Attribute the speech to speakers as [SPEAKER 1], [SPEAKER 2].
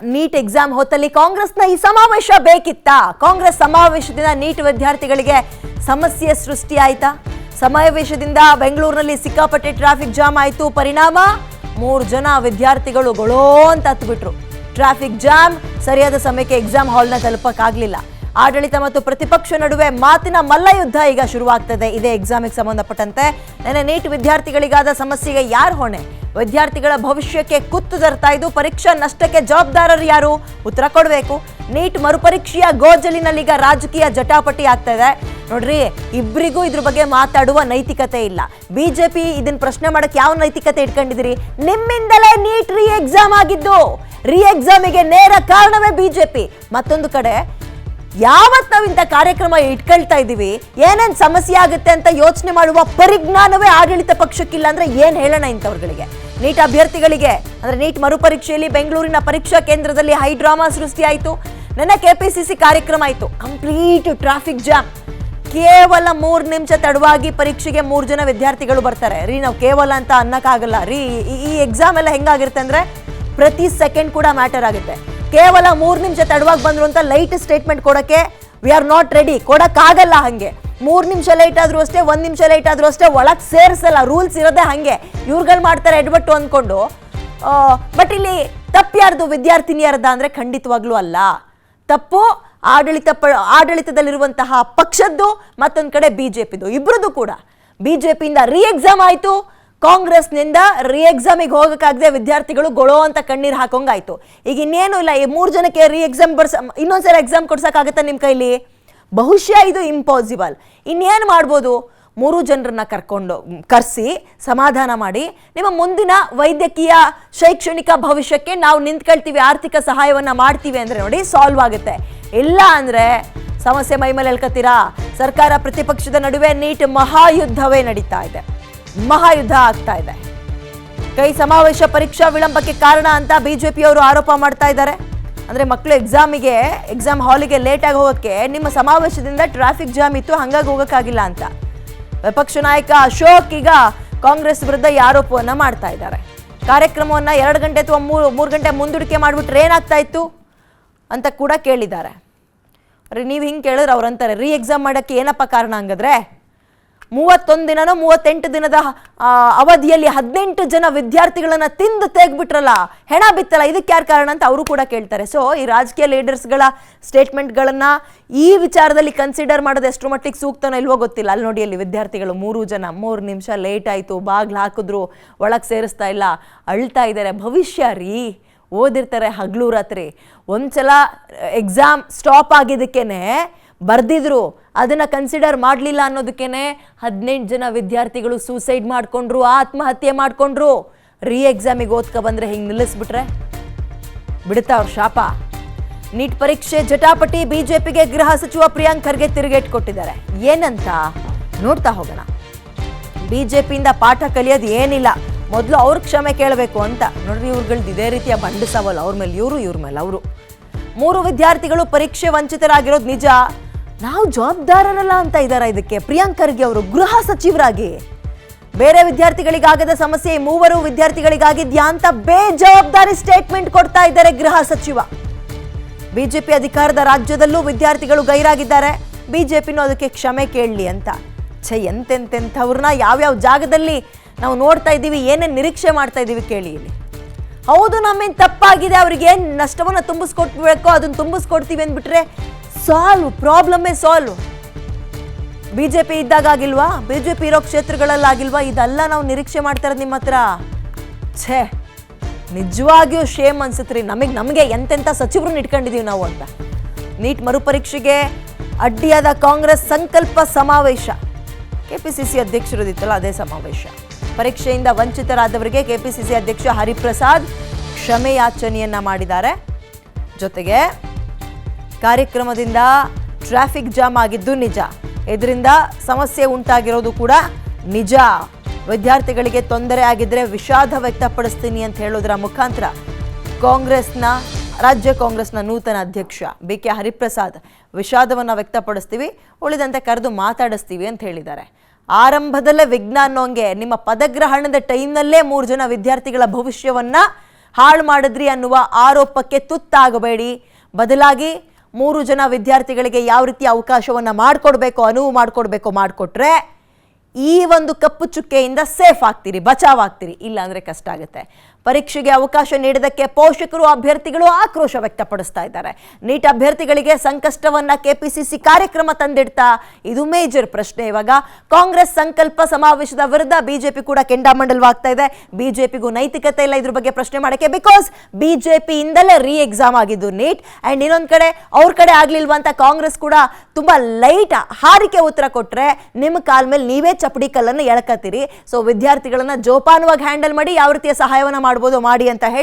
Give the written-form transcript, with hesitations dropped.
[SPEAKER 1] NEET exam ಹೊತ್ತಲ್ಲಿ ಕಾಂಗ್ರೆಸ್ನ ಈ ಸಮಾವೇಶ ಬೇಕಿತ್ತಾ? ಕಾಂಗ್ರೆಸ್ ಸಮಾವೇಶದಿಂದ ನೀಟ್ ವಿದ್ಯಾರ್ಥಿಗಳಿಗೆ ಸಮಸ್ಯೆ ಸೃಷ್ಟಿ ಆಯ್ತಾ? ಸಮಾವೇಶದಿಂದ ಬೆಂಗಳೂರಿನಲ್ಲಿ ಸಿಕ್ಕಾಪಟ್ಟೆ ಟ್ರಾಫಿಕ್ ಜಾಮ್ ಆಯಿತು. ಪರಿಣಾಮ 3 ಜನ ವಿದ್ಯಾರ್ಥಿಗಳು ಗೊಳೋ ಅಂತ ಹತ್ತುಬಿಟ್ರು. ಟ್ರಾಫಿಕ್ ಜಾಮ್, ಸರಿಯಾದ ಸಮಯಕ್ಕೆ ಎಕ್ಸಾಮ್ ಹಾಲ್ನ ತಲುಪಕ್ಕಾಗಲಿಲ್ಲ. ಆಡಳಿತ ಮತ್ತು ಪ್ರತಿಪಕ್ಷ ನಡುವೆ ಮಾತಿನ ಮಲ್ಲಯುದ್ಧ ಈಗ ಶುರುವಾಗ್ತದೆ. ಇದೇ ಎಕ್ಸಾಮಿಗೆ ಸಂಬಂಧಪಟ್ಟಂತೆ ನೆನ್ನೆ ನೀಟ್ ವಿದ್ಯಾರ್ಥಿಗಳಿಗಾದ ಸಮಸ್ಯೆಗೆ ಯಾರು ಹೊಣೆ? ವಿದ್ಯಾರ್ಥಿಗಳ ಭವಿಷ್ಯಕ್ಕೆ ಕುತ್ತು ತರ್ತಾ ಇದ್ದು ಪರೀಕ್ಷಾ ನಷ್ಟಕ್ಕೆ ಜವಾಬ್ದಾರರು ಯಾರು? ಉತ್ತರ ಕೊಡಬೇಕು. ನೀಟ್ ಮರುಪರೀಕ್ಷೆಯ ಗೋಜಲಿನಲ್ಲಿ ಈಗ ರಾಜಕೀಯ ಜಟಾಪಟಿ ಆಗ್ತಾ ಇದೆ. ನೋಡ್ರಿ, ಇಬ್ಬರಿಗೂ ಇದ್ರ ಬಗ್ಗೆ ಮಾತಾಡುವ ನೈತಿಕತೆ ಇಲ್ಲ. ಬಿಜೆಪಿ ಇದನ್ನ ಪ್ರಶ್ನೆ ಮಾಡಕ್ಕೆ ಯಾವ ನೈತಿಕತೆ ಇಟ್ಕೊಂಡಿದ್ದೀರಿ? ನಿಮ್ಮಿಂದಲೇ ನೀಟ್ ರೀ ಎಕ್ಸಾಮ್ ಆಗಿದ್ದು. ರೀ ಎಕ್ಸಾಮಿಗೆ ನೇರ ಕಾರಣವೇ ಬಿಜೆಪಿ. ಮತ್ತೊಂದು ಕಡೆ ಯಾವತ್ ನಾವು ಇಂಥ ಕಾರ್ಯಕ್ರಮ ಇಟ್ಕೊಳ್ತಾ ಇದ್ದೀವಿ, ಏನೇನ್ ಸಮಸ್ಯೆ ಆಗುತ್ತೆ ಅಂತ ಯೋಚನೆ ಮಾಡುವ ಪರಿಜ್ಞಾನವೇ ಆಡಳಿತ ಪಕ್ಷಕ್ಕಿಲ್ಲ ಅಂದ್ರೆ ಏನ್ ಹೇಳೋಣ ಇಂಥವ್ರುಗಳಿಗೆ? ನೀಟ್ ಅಭ್ಯರ್ಥಿಗಳಿಗೆ ಅಂದ್ರೆ ನೀಟ್ ಮರುಪರೀಕ್ಷೆಯಲ್ಲಿ ಬೆಂಗಳೂರಿನ ಪರೀಕ್ಷಾ ಕೇಂದ್ರದಲ್ಲಿ ಹೈ ಡ್ರಾಮಾ ಸೃಷ್ಟಿ ಆಯಿತು. ನನ್ನ ಕೆಪಿಸಿಸಿ ಕಾರ್ಯಕ್ರಮ ಆಯಿತು, ಕಂಪ್ಲೀಟ್ ಟ್ರಾಫಿಕ್ ಜಾಮ್. ಕೇವಲ 3 ನಿಮಿಷ ತಡವಾಗಿ ಪರೀಕ್ಷೆಗೆ 3 ಜನ ವಿದ್ಯಾರ್ಥಿಗಳು ಬರ್ತಾರೆ. ರೀ, ನಾವು ಕೇವಲ ಅಂತ ಅನ್ನಕ್ಕಾಗಲ್ಲ ರೀ. ಈ ಎಕ್ಸಾಮ್ ಎಲ್ಲ ಹೆಂಗಾಗಿರುತ್ತೆ ಅಂದ್ರೆ ಪ್ರತಿ ಸೆಕೆಂಡ್ ಕೂಡ ಮ್ಯಾಟರ್ ಆಗುತ್ತೆ. ಕೇವಲ 3 ನಿಮಿಷ ತಡವಾಗಿ ಬಂದ್ರು ಅಂತ ಲೈಟ್ ಸ್ಟೇಟ್ಮೆಂಟ್ ಕೊಡಕ್ಕೆ ವಿ ಆರ್ ನಾಟ್ ರೆಡಿ, ಕೊಡಕ್ಕಾಗಲ್ಲ. ಹಂಗೆ 3 ನಿಮಿಷ ಲೈಟ್ ಆದ್ರೂ ಅಷ್ಟೇ, 1 ನಿಮಿಷ ಲೈಟ್ ಆದ್ರೂ ಅಷ್ಟೇ, ಒಳಗೆ ಸೇರಿಸಲ್ಲ. ರೂಲ್ಸ್ ಇರೋದೇ ಹಂಗೆ. ಇವ್ರುಗಳು ಮಾಡ್ತಾರೆ ಎಡ್ಬಟ್ಟು ಅಂದ್ಕೊಂಡು. ಬಟ್ ಇಲ್ಲಿ ತಪ್ಪು ಯಾರ್ದು? ವಿದ್ಯಾರ್ಥಿನಿಯರದ ಅಂದ್ರೆ ಖಂಡಿತವಾಗ್ಲೂ ಅಲ್ಲ. ತಪ್ಪು ಆಡಳಿತದಲ್ಲಿರುವಂತಹ ಪಕ್ಷದ್ದು, ಮತ್ತೊಂದು ಕಡೆ ಬಿಜೆಪಿದು. ಇಬ್ರದ್ದು ಕೂಡ. ಬಿಜೆಪಿಯಿಂದ ರೀ ಎಕ್ಸಾಮ್ ಆಯ್ತು, ಕಾಂಗ್ರೆಸ್ನಿಂದ ರೀ ಎಕ್ಸಾಮಿಗೆ ಹೋಗಕ್ಕಾಗದೆ ವಿದ್ಯಾರ್ಥಿಗಳು ಗೊಳೋ ಅಂತ ಕಣ್ಣೀರು ಹಾಕೋಂಗಾಯ್ತು. ಈಗ ಇನ್ನೇನು ಇಲ್ಲ. ಈ 3 ಜನಕ್ಕೆ ರೀ ಎಕ್ಸಾಮ್ ಇನ್ನೊಂದ್ಸಲ ಎಕ್ಸಾಮ್ ಕೊಡ್ಸಕ್ಕಾಗತ್ತಾ ನಿಮ್ಮ ಕೈಲಿ? ಬಹುಶಃ ಇದು ಇಂಪಾಸಿಬಲ್. ಇನ್ನೇನು ಮಾಡ್ಬೋದು? 3 ಜನರನ್ನ ಕರೆಸಿ ಸಮಾಧಾನ ಮಾಡಿ, ನಿಮ್ಮ ಮುಂದಿನ ವೈದ್ಯಕೀಯ ಶೈಕ್ಷಣಿಕ ಭವಿಷ್ಯಕ್ಕೆ ನಾವು ನಿಂತ್ಕೊಳ್ತೀವಿ, ಆರ್ಥಿಕ ಸಹಾಯವನ್ನ ಮಾಡ್ತೀವಿ ಅಂದ್ರೆ ನೋಡಿ ಸಾಲ್ವ್ ಆಗುತ್ತೆ. ಇಲ್ಲ ಅಂದ್ರೆ ಸಮಸ್ಯೆ ಮೈಮೇಲೆ ಎಳ್ಕತ್ತೀರಾ. ಸರ್ಕಾರ ಪ್ರತಿಪಕ್ಷದ ನಡುವೆ ನೀಟ್ ಮಹಾಯುದ್ಧವೇ ನಡೀತಾ ಇದೆ. ಮಹಾಯುದ್ಧ ಆಗ್ತಾ ಇದೆ. ಕೈ ಸಮಾವೇಶ ಪರೀಕ್ಷಾ ವಿಳಂಬಕ್ಕೆ ಕಾರಣ ಅಂತ ಬಿಜೆಪಿಯವರು ಆರೋಪ ಮಾಡ್ತಾ ಇದ್ದಾರೆ. ಅಂದ್ರೆ ಮಕ್ಕಳು ಎಕ್ಸಾಮ್ ಹಾಲಿಗೆ ಲೇಟ್ ಆಗಿ ಹೋಗಕ್ಕೆ ನಿಮ್ಮ ಸಮಾವೇಶದಿಂದ ಟ್ರಾಫಿಕ್ ಜಾಮ್ ಇತ್ತು, ಹಂಗಾಗಿ ಹೋಗಕ್ಕಾಗಿಲ್ಲ ಅಂತ. ವಿಪಕ್ಷ ನಾಯಕ ಅಶೋಕ್ ಈಗ ಕಾಂಗ್ರೆಸ್ ವಿರುದ್ಧ ಈ ಆರೋಪವನ್ನ ಮಾಡ್ತಾ ಇದ್ದಾರೆ. ಕಾರ್ಯಕ್ರಮವನ್ನ 2 ಗಂಟೆ ಅಥವಾ 3 ಗಂಟೆ ಮುಂದೂಡಿಕೆ ಮಾಡ್ಬಿಟ್ರೆ ಏನಾಗ್ತಾ ಇತ್ತು ಅಂತ ಕೂಡ ಕೇಳಿದ್ದಾರೆ. ನೀವು ಹಿಂಗೆ ಕೇಳಿದ್ರೆ ಅವ್ರಂತಾರೆ, ರೀ ಎಕ್ಸಾಮ್ ಮಾಡಕ್ಕೆ ಏನಪ್ಪ ಕಾರಣ ಹಂಗಂದ್ರೆ? 31 ದಿನನೋ 38 ದಿನದ ಅವಧಿಯಲ್ಲಿ 18 ಜನ ವಿದ್ಯಾರ್ಥಿಗಳನ್ನ ತಿಂದು ತೆಗ್ಬಿಟ್ರಲ್ಲ, ಹೆಣ ಬಿತ್ತಲ್ಲ, ಇದಕ್ಕೆ ಯಾರು ಕಾರಣ ಅಂತ ಅವರು ಕೂಡ ಕೇಳ್ತಾರೆ. ಸೊ ಈ ರಾಜಕೀಯ ಲೀಡರ್ಸ್ಗಳ ಸ್ಟೇಟ್ಮೆಂಟ್ಗಳನ್ನ ಈ ವಿಚಾರದಲ್ಲಿ ಕನ್ಸಿಡರ್ ಮಾಡೋದು ಎಷ್ಟು ಮಟ್ಟಿಗೆ ಸೂಕ್ತನೋ ಇಲ್ವೋ ಗೊತ್ತಿಲ್ಲ. ಅಲ್ಲಿ ನೋಡಿ, ಅಲ್ಲಿ ವಿದ್ಯಾರ್ಥಿಗಳು 3 ಜನ 3 ನಿಮಿಷ ಲೇಟ್ ಆಯಿತು, ಬಾಗ್ಲು ಹಾಕಿದ್ರು, ಒಳಗೆ ಸೇರಿಸ್ತಾ ಇಲ್ಲ, ಅಳ್ತಾ ಇದ್ದಾರೆ. ಭವಿಷ್ಯ ರೀ, ಓದಿರ್ತಾರೆ ಹಗಲು ರಾತ್ರಿ. ಒಂದ್ಸಲ ಎಕ್ಸಾಮ್ ಸ್ಟಾಪ್ ಆಗಿದ್ದಕ್ಕೇನೆ ಬರ್ದಿದ್ರು, ಅದನ್ನ ಕನ್ಸಿಡರ್ ಮಾಡಲಿಲ್ಲ ಅನ್ನೋದಕ್ಕೇನೆ 18 ಜನ ವಿದ್ಯಾರ್ಥಿಗಳು ಸೂಸೈಡ್ ಮಾಡ್ಕೊಂಡ್ರು, ಆತ್ಮಹತ್ಯೆ ಮಾಡ್ಕೊಂಡ್ರು. ರೀ ಎಕ್ಸಾಮಿಗೆ ಓದ್ಕ ಬಂದ್ರೆ ಹಿಂಗೆ ನಿಲ್ಲಿಸ್ಬಿಟ್ರೆ ಬಿಡುತ್ತಾ ಅವ್ರ ಶಾಪ? ನೀಟ್ ಪರೀಕ್ಷೆ ಜಟಾಪಟಿ, ಬಿಜೆಪಿಗೆ ಗೃಹ ಸಚಿವ ಪ್ರಿಯಾಂಕ್ ಖರ್ಗೆ ತಿರುಗೇಟ್ ಕೊಟ್ಟಿದ್ದಾರೆ. ಏನಂತ ನೋಡ್ತಾ ಹೋಗೋಣ. ಬಿಜೆಪಿಯಿಂದ ಪಾಠ ಕಲಿಯೋದು ಏನಿಲ್ಲ, ಮೊದಲು ಅವ್ರ ಕ್ಷಮೆ ಕೇಳಬೇಕು ಅಂತ. ನೋಡ್ರಿ, ಇವ್ರುಗಳ್ದು ಇದೇ ರೀತಿಯ ಬಂಡು ಸವಾಲು. ಅವ್ರ ಮೇಲೆ ಇವರು, ಇವ್ರ ಮೇಲೆ ಅವರು. 3 ವಿದ್ಯಾರ್ಥಿಗಳು ಪರೀಕ್ಷೆ ವಂಚಿತರಾಗಿರೋದು ನಿಜ, ನಾವು ಜವಾಬ್ದಾರರಲ್ಲ ಅಂತ ಇದ್ದಾರೆ ಇದಕ್ಕೆ ಪ್ರಿಯಾಂಕ್ ಖರ್ಗೆ ಅವರು ಗೃಹ ಸಚಿವರಾಗಿ. ಬೇರೆ ವಿದ್ಯಾರ್ಥಿಗಳಿಗಾಗದ ಸಮಸ್ಯೆ 3 ವಿದ್ಯಾರ್ಥಿಗಳಿಗಾಗಿದ್ಯಾ ಅಂತ ಬೇಜವಾಬ್ದಾರಿ ಸ್ಟೇಟ್ಮೆಂಟ್ ಕೊಡ್ತಾ ಇದ್ದಾರೆ ಗೃಹ ಸಚಿವ. ಬಿಜೆಪಿ ಅಧಿಕಾರದ ರಾಜ್ಯದಲ್ಲೂ ವಿದ್ಯಾರ್ಥಿಗಳು ಗೈರಾಗಿದ್ದಾರೆ, ಬಿಜೆಪಿನೂ ಅದಕ್ಕೆ ಕ್ಷಮೆ ಕೇಳಲಿ ಅಂತ. ಎಂತೆಂಥವ್ರನ್ನ ಯಾವ್ಯಾವ ಜಾಗದಲ್ಲಿ ನಾವು ನೋಡ್ತಾ ಇದ್ದೀವಿ, ಏನೇನು ನಿರೀಕ್ಷೆ ಮಾಡ್ತಾ ಇದ್ದೀವಿ ಕೇಳಿ ಇಲ್ಲಿ. ಹೌದು, ನಮ್ಮೇನು ತಪ್ಪಾಗಿದೆ, ಅವ್ರಿಗೆ ಏನು ನಷ್ಟವನ್ನು ತುಂಬಿಸ್ಕೊಟ್ಬೇಕೋ ಅದನ್ನು ತುಂಬಿಸ್ಕೊಡ್ತೀವಿ ಅಂದ್ಬಿಟ್ರೆ ಸಾಲ್ವ್, ಪ್ರಾಬ್ಲಮ್ಮೇ ಸಾಲ್ವ್. ಬಿಜೆಪಿ ಇದ್ದಾಗ ಆಗಿಲ್ವಾ? ಬಿಜೆಪಿ ಇರೋ ಕ್ಷೇತ್ರಗಳಲ್ಲಾಗಿಲ್ವಾ? ಇದೆಲ್ಲ ನಾವು ನಿರೀಕ್ಷೆ ಮಾಡ್ತಾ ಇರೋದು ನಿಮ್ಮ ಹತ್ರ. ನಿಜವಾಗಿಯೂ ಶೇಮ್ ಅನ್ಸುತ್ತ್ರಿ. ನಮಗೆ ಎಂತೆಂಥ ಸಚಿವರನ್ನ ಇಟ್ಕೊಂಡಿದೀವಿ ನಾವು ಅಂತ. ನೀಟ್ ಮರುಪರೀಕ್ಷೆಗೆ ಅಡ್ಡಿಯಾದ ಕಾಂಗ್ರೆಸ್ ಸಂಕಲ್ಪ ಸಮಾವೇಶ, ಕೆಪಿಸಿಸಿ ಅಧ್ಯಕ್ಷರದಿತ್ತಲ್ಲ ಅದೇ ಸಮಾವೇಶ. ಪರೀಕ್ಷೆಯಿಂದ ವಂಚಿತರಾದವರಿಗೆ ಕೆಪಿಸಿಸಿ ಅಧ್ಯಕ್ಷ ಹರಿಪ್ರಸಾದ್ ಕ್ಷಮೆ ಯಾಚನೆಯನ್ನ ಮಾಡಿದ್ದಾರೆ. ಜೊತೆಗೆ ಕಾರ್ಯಕ್ರಮದಿಂದ ಟ್ರಾಫಿಕ್ ಜಾಮ್ ಆಗಿದ್ದು ನಿಜ, ಇದರಿಂದ ಸಮಸ್ಯೆ ಉಂಟಾಗಿರೋದು ಕೂಡ ನಿಜ. ವಿದ್ಯಾರ್ಥಿಗಳಿಗೆ ತೊಂದರೆ ಆಗಿದ್ರೆ ವಿಷಾದ ವ್ಯಕ್ತಪಡಿಸ್ತೀನಿ ಅಂತ ಹೇಳೋದರ ಮುಖಾಂತರ ರಾಜ್ಯ ಕಾಂಗ್ರೆಸ್ನ ನೂತನ ಅಧ್ಯಕ್ಷ BK ಹರಿಪ್ರಸಾದ್ ವಿಷಾದವನ್ನು ವ್ಯಕ್ತಪಡಿಸ್ತೀವಿ, ಉಳಿದಂತೆ ಕರೆದು ಮಾತಾಡಿಸ್ತೀವಿ ಅಂತ ಹೇಳಿದ್ದಾರೆ. ಆರಂಭದಲ್ಲೇ ವಿಘ್ನ ಅನ್ನೋಂಗೆ ನಿಮ್ಮ ಪದಗ್ರಹಣದ ಟೈಮ್ನಲ್ಲೇ 3 ಜನ ವಿದ್ಯಾರ್ಥಿಗಳ ಭವಿಷ್ಯವನ್ನ ಹಾಳು ಮಾಡಿದ್ರಿ ಅನ್ನುವ ಆರೋಪಕ್ಕೆ ತುತ್ತಾಗಬೇಡಿ. ಬದಲಾಗಿ 3 ಜನ ವಿದ್ಯಾರ್ಥಿಗಳಿಗೆ ಯಾವ ರೀತಿ ಅವಕಾಶವನ್ನ ಮಾಡಿಕೊಡ್ಬೇಕು, ಅನುವು ಮಾಡಿಕೊಟ್ರೆ ಈ ಒಂದು ಕಪ್ಪು ಚುಕ್ಕೆಯಿಂದ ಸೇಫ್ ಆಗ್ತೀರಿ, ಬಚಾವ್ ಆಗ್ತೀರಿ. ಇಲ್ಲ ಅಂದ್ರೆ ಕಷ್ಟ ಆಗುತ್ತೆ. ಪರೀಕ್ಷೆಗೆ ಅವಕಾಶ ನೀಡದಕ್ಕೆ ಪೋಷಕರು, ಅಭ್ಯರ್ಥಿಗಳು ಆಕ್ರೋಶ ವ್ಯಕ್ತಪಡಿಸ್ತಾ ಇದ್ದಾರೆ. ನೀಟ್ ಅಭ್ಯರ್ಥಿಗಳಿಗೆ ಸಂಕಷ್ಟವನ್ನ ಕೆಪಿಸಿಸಿ ಕಾರ್ಯಕ್ರಮ ತಂದಿಡ್ತಾ, ಇದು ಮೇಜರ್ ಪ್ರಶ್ನೆ. ಇವಾಗ ಕಾಂಗ್ರೆಸ್ ಸಂಕಲ್ಪ ಸಮಾವೇಶದ ವಿರುದ್ಧ ಬಿಜೆಪಿ ಕೂಡ ಕೆಂಡಾಮಂಡಲವಾಗ್ತಾ ಇದೆ. ಬಿಜೆಪಿಗೂ ನೈತಿಕತೆ ಇಲ್ಲ ಇದ್ರ ಬಗ್ಗೆ ಪ್ರಶ್ನೆ ಮಾಡಕ್ಕೆ, ಬಿಕಾಸ್ ಬಿಜೆಪಿಯಿಂದಲೇ ರೀ ಎಕ್ಸಾಮ್ ಆಗಿದ್ದು ನೀಟ್. ಅಂಡ್ ಇನ್ನೊಂದ್ ಕಡೆ ಅವ್ರ ಕಡೆ ಆಗ್ಲಿಲ್ವಾ ಅಂತ ಕಾಂಗ್ರೆಸ್ ಕೂಡ ತುಂಬಾ ಲೈಟ್ ಹಾರಿಕೆ ಉತ್ತರ ಕೊಟ್ರೆ ನಿಮ್ಮ ಕಾಲ್ ಮೇಲೆ ನೀವೇ ಚಪಡಿ ಕಲ್ಲನ್ನು ಎಳ್ಕತ್ತೀರಿ. ಸೊ ವಿದ್ಯಾರ್ಥಿಗಳನ್ನ ಜೋಪಾನವಾಗಿ ಹ್ಯಾಂಡಲ್ ಮಾಡಿ, ಯಾವ ರೀತಿಯ ಸಹಾಯವನ್ನ ಮಾಡ್ಬೋದು ಮಾಡಿ ಅಂತ ಹೇಳ್ತಾ